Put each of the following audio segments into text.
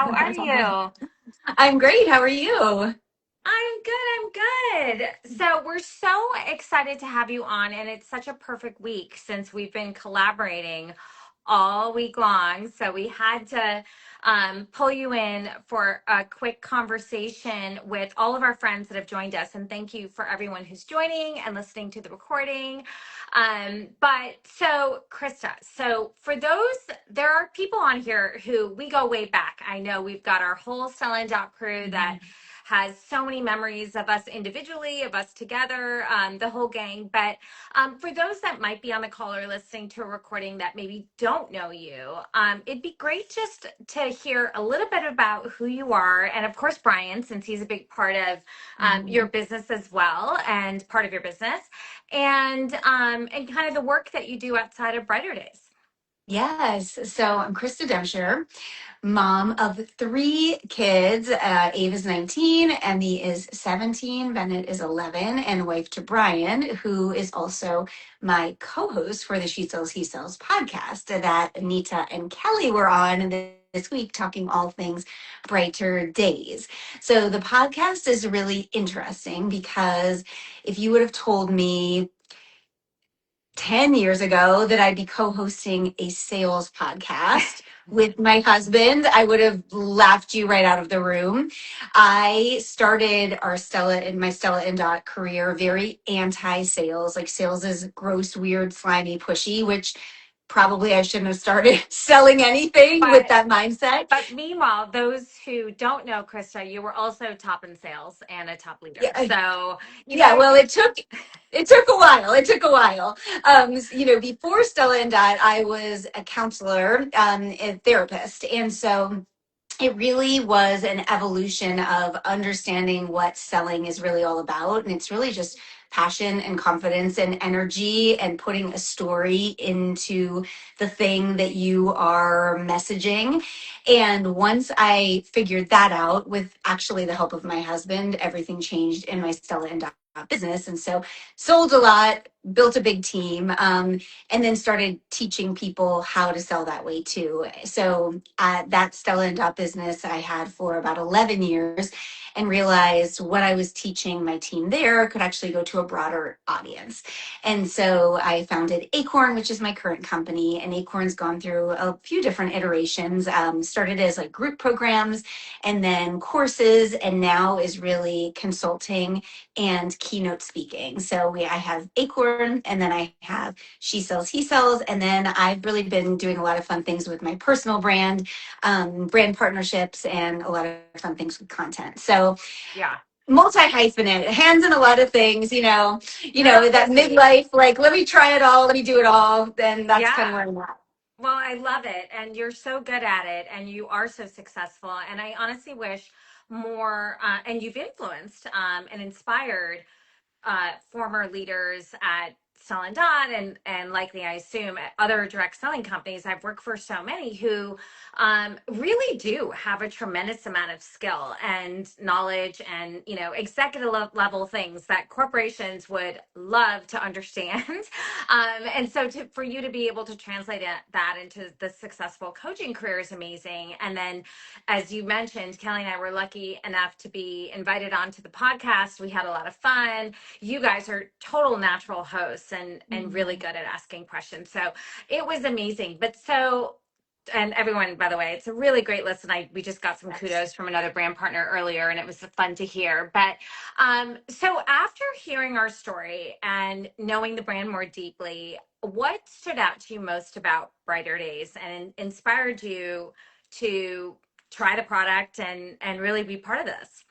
How are you? I'm great. How are you? I'm good. I'm good. So, we're so excited to have you on, and it's such a perfect week since we've been collaborating all week long. So, we had to pull you in for a quick conversation with all of our friends that have joined us. And thank you for everyone who's joining and listening to the recording. Krista, so for those, there are people on here who we go way back. I know we've got our whole Selling Dot crew that has so many memories of us individually, of us together, the whole gang. But for those that might be on the call or listening to a recording that maybe don't know you, it'd be great just to hear a little bit about who you are. And of course, Brian, since he's a big part of your business as well and part of your business, and kind of the work that you do outside of Brighter Days. Yes. So I'm Krista Demcher, mom of three kids. Ava is 19, Emmy is 17, Bennett is 11, and wife to Brian, who is also my co-host for the She Sells, He Sells podcast that Anita and Kelly were on this week talking all things brighter days. So the podcast is really interesting because if you would have told me 10 years ago that I'd be co-hosting a sales podcast with my husband, I would have laughed you right out of the room. I started my Stella and Dot career very anti-sales. Like sales is gross, weird, slimy, pushy, which probably I shouldn't have started selling anything with But that mindset. But meanwhile, those who don't know, Krista, you were also top in sales and a top leader. Yeah, So you yeah, guys, well, it took a while. It took a while. Before Stella and Dot, I was a counselor, and therapist, and so it really was an evolution of understanding what selling is really all about, and it's really just passion and confidence and energy and putting a story into the thing that you are messaging. And once I figured that out, with actually the help of my husband, everything changed in my Stella and Dot business. And so sold a lot, built a big team, and then started teaching people how to sell that way too. So that Stella and Dot business I had for about 11 years, and realized what I was teaching my team there could actually go to a broader audience. And so I founded Acorn, which is my current company. And Acorn's gone through a few different iterations. Started as like group programs and then courses, and now is really consulting and keynote speaking. So I have Acorn, and then I have She Sells, He Sells, and then I've really been doing a lot of fun things with my personal brand partnerships, and a lot of fun things with content. So yeah, multi hyphenate, hands in a lot of things. real That busy. midlife, like let me try it all, let me do it all. Then that's kind of Yeah. where I'm at. Well, I love it. And you're so good at it. And you are so successful. And I honestly wish more, and you've influenced and inspired former leaders at Sell and Dot and likely I assume at other direct selling companies. I've worked for so many who really do have a tremendous amount of skill and knowledge and executive level things that corporations would love to understand. And so for you to be able to translate that into the successful coaching career is amazing. And then as you mentioned, Kelly and I were lucky enough to be invited onto the podcast. We had a lot of fun. You guys are total natural hosts and really good at asking questions. So it was amazing. And everyone, by the way, it's a really great listen. We just got some kudos from another brand partner earlier, and it was fun to hear. But so after hearing our story and knowing the brand more deeply, what stood out to you most about Brighter Days and inspired you to try the product and really be part of this?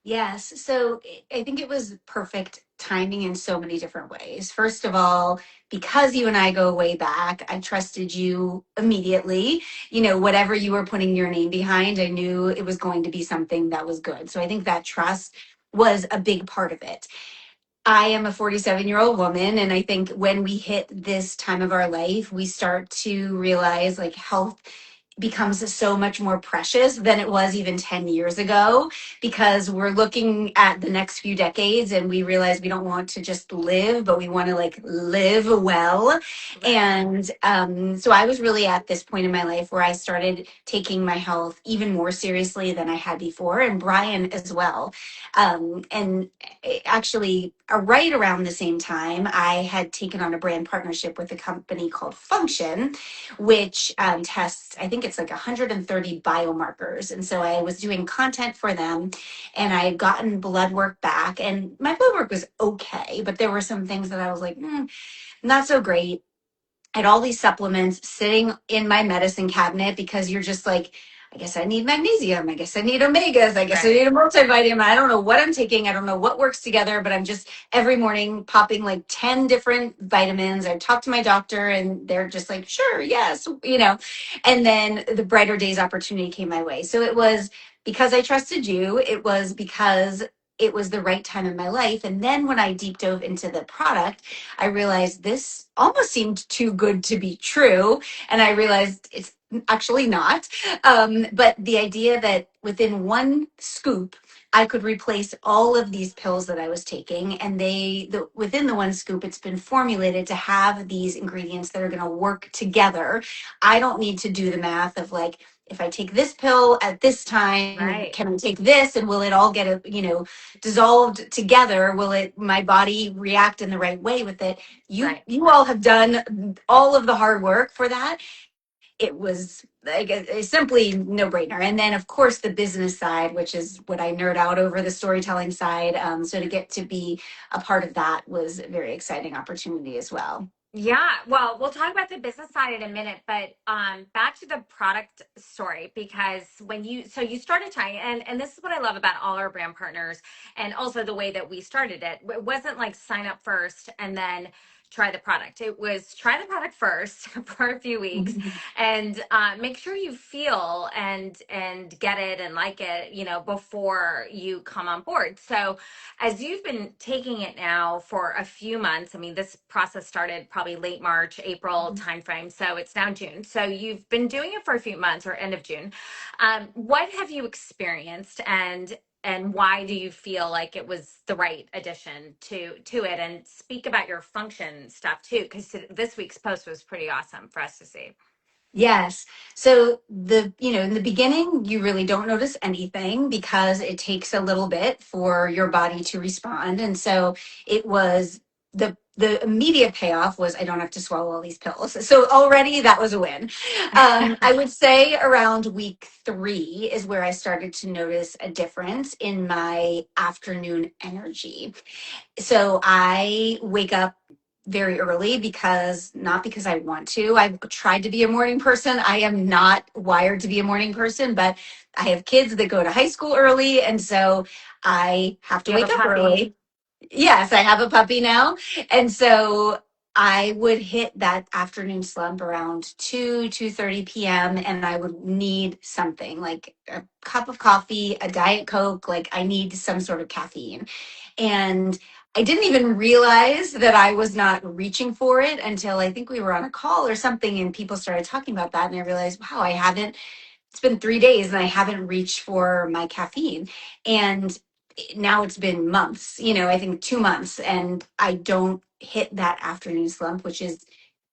Yes. So I think it was perfect timing in so many different ways. First of all, because you and I go way back, I trusted you immediately. Whatever you were putting your name behind, I knew it was going to be something that was good. So I think that trust was a big part of it. I am a 47-year-old woman, and I think when we hit this time of our life, we start to realize like health becomes so much more precious than it was even 10 years ago, because we're looking at the next few decades and we realize we don't want to just live, but we want to like live well. Right. And so I was really at this point in my life where I started taking my health even more seriously than I had before, and Brian as well. And actually, right around the same time, I had taken on a brand partnership with a company called Function, which tests, I think it's like 130 biomarkers. And so I was doing content for them, and I had gotten blood work back, and my blood work was okay, but there were some things that I was like, not so great. I had all these supplements sitting in my medicine cabinet because you're just like, I guess I need magnesium. I guess I need omegas. I guess I need Right. a multivitamin. I don't know what I'm taking. I don't know what works together, but I'm just every morning popping like 10 different vitamins. I talk to my doctor and they're just like, sure, yes, you know. And then the Brighter Days opportunity came my way. So it was because I trusted you. It was because it was the right time in my life. And then when I deep dove into the product, I realized this almost seemed too good to be true. And I realized it's actually not. But the idea that within one scoop, I could replace all of these pills that I was taking, and within the one scoop, it's been formulated to have these ingredients that are going to work together. I don't need to do the math of like, if I take this pill at this time, Right. can I take this, and will it all get dissolved together? Will it my body react in the right way with it? you Right. you all have done all of the hard work for that. It was like a simply no brainer. And then of course the business side, which is what I nerd out over, the storytelling side. So to get to be a part of that was a very exciting opportunity as well. Yeah, well, we'll talk about the business side in a minute, but back to the product story, because when you started trying, and this is what I love about all our brand partners, and also the way that we started it. It wasn't like sign up first and then try the product. It was try the product first for a few weeks, and make sure you feel and get it and like it, before you come on board. So as you've been taking it now for a few months, I mean, this process started probably late March, April timeframe. So it's now June. So you've been doing it for a few months, or end of June. What have you experienced, and why do you feel like it was the right addition to it? And speak about your function stuff too, because this week's post was pretty awesome for us to see. Yes. So in the beginning, you really don't notice anything because it takes a little bit for your body to respond. And so it was the immediate payoff was I don't have to swallow all these pills. So already that was a win. I would say around week 3 is where I started to notice a difference in my afternoon energy. So I wake up very early, because not because I want to. I've tried to be a morning person. I am not wired to be a morning person, but I have kids that go to high school early, and so I have to You have wake a up puppy. early. Yes, I have a puppy now. And so I would hit that afternoon slump around 2:30 p.m. and I would need something like a cup of coffee, a Diet Coke, like I need some sort of caffeine. And I didn't even realize that I was not reaching for it until I think we were on a call or something and people started talking about that, and I realized, wow, it's been 3 days and I haven't reached for my caffeine. And now it's been months, I think 2 months, and I don't hit that afternoon slump, which is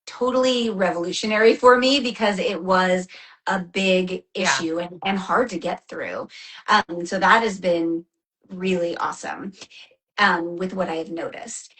totally revolutionary for me because it was a big Yeah. issue and hard to get through. So that has been really awesome with what I have noticed.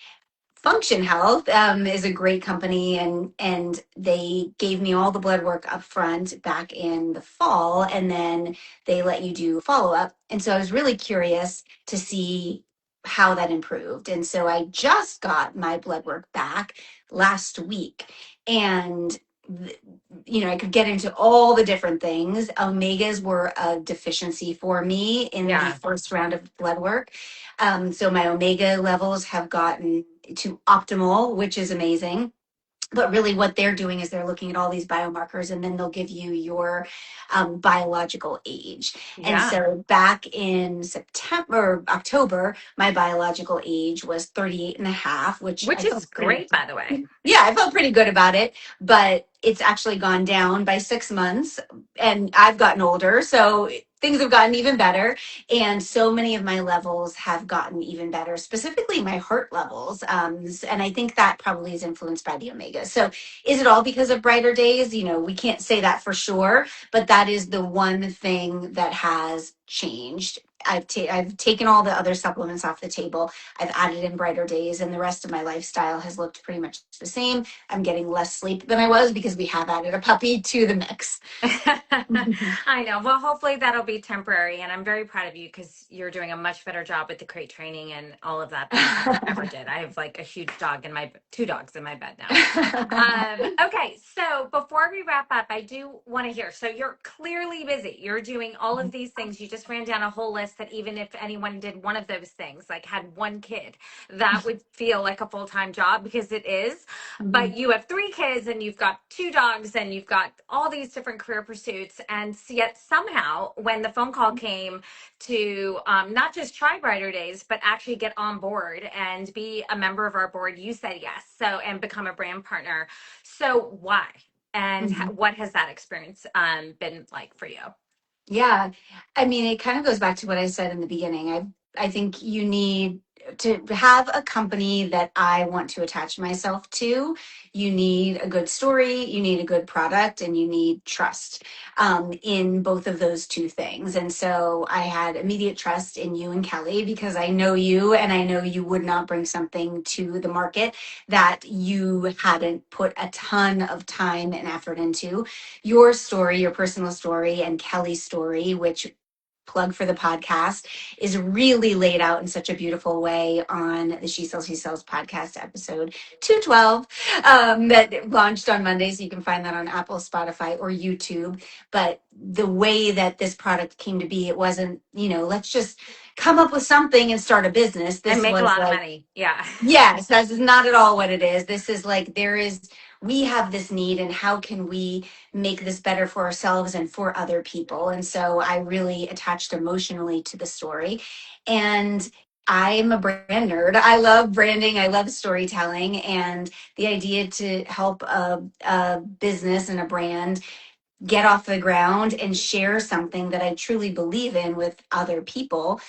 Function Health is a great company, and they gave me all the blood work up front back in the fall, and then they let you do follow up. And so I was really curious to see how that improved. And so I just got my blood work back last week, and I could get into all the different things. Omegas were a deficiency for me in the Yeah. first round of blood work. So my omega levels have gotten to optimal, which is amazing. But really, what they're doing is they're looking at all these biomarkers, and then they'll give you your biological age. And Yeah, so back in September, October, my biological age was 38 and a half, which which I is felt pretty, great, by the way. yeah, I felt pretty good about it. But it's actually gone down by 6 months, and I've gotten older. So things have gotten even better. And so many of my levels have gotten even better, specifically my heart levels. And I think that probably is influenced by the omega. So is it all because of brighter days? We can't say that for sure, but that is the one thing that has changed. I've taken all the other supplements off the table. I've added in brighter days, and the rest of my lifestyle has looked pretty much the same. I'm getting less sleep than I was because we have added a puppy to the mix. I know. Well, hopefully that'll be temporary. And I'm very proud of you because you're doing a much better job with the crate training and all of that than I ever did. I have like a huge dog in my two dogs in my bed now. Okay, so before we wrap up, I do want to hear. So you're clearly busy. You're doing all of these things. You just ran down a whole list that even if anyone did one of those things, like had one kid, that would feel like a full-time job because it is. But you have three kids and you've got two dogs and you've got all these different career pursuits. And yet somehow when the phone call came to not just try Brighter Days, but actually get on board and be a member of our board, you said yes. So, and become a brand partner. So why? And what has that experience been like for you? Yeah. I mean, it kind of goes back to what I said in the beginning. I think you need to have a company that I want to attach myself to. You need a good story, you need a good product, and you need trust in both of those two things. And so I had immediate trust in you and Kelly because I know you and I know you would not bring something to the market that you hadn't put a ton of time and effort into. Your story, your personal story, and Kelly's story, which plug for the podcast, is really laid out in such a beautiful way on the She Sells, He Sells podcast episode 212 that launched on Monday. So you can find that on Apple, Spotify, or YouTube. But the way that this product came to be, it wasn't, let's just come up with something and start a business. And This make a was lot of like, money. Yeah. yes, that's not at all what it is. This is like we have this need, and how can we make this better for ourselves and for other people? And so I really attached emotionally to the story. And I'm a brand nerd. I love branding. I love storytelling. And the idea to help a business and a brand get off the ground and share something that I truly believe in with other people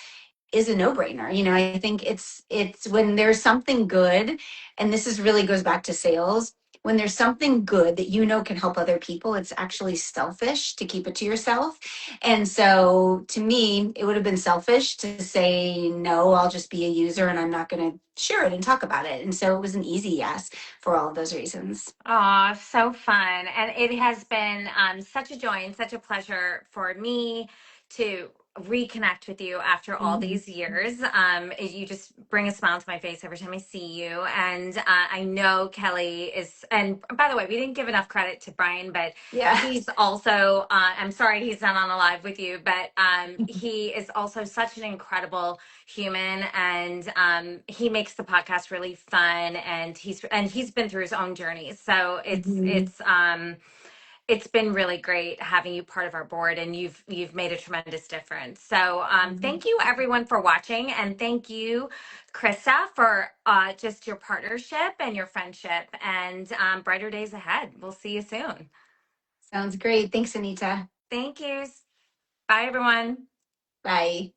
is a no-brainer. I think it's when there's something good, and this is really goes back to sales. When there's something good that can help other people, it's actually selfish to keep it to yourself. And so to me, it would have been selfish to say, no, I'll just be a user and I'm not going to share it and talk about it. And so it was an easy yes for all of those reasons. Oh, so fun. And it has been such a joy and such a pleasure for me to reconnect with you after all Mhm. these years. You just bring a smile to my face every time I see you. And I know Kelly is, and by the way, we didn't give enough credit to Brian, but Yeah. he's also, I'm sorry he's not on the live with you, but he is also such an incredible human, and he makes the podcast really fun, and he's been through his own journey, so Mhm. it's been really great having you part of our board, and you've made a tremendous difference. So thank you everyone for watching, and thank you Krista for just your partnership and your friendship, and brighter days ahead. We'll see you soon. Sounds great. Thanks, Anita. Thank you. Bye everyone. Bye.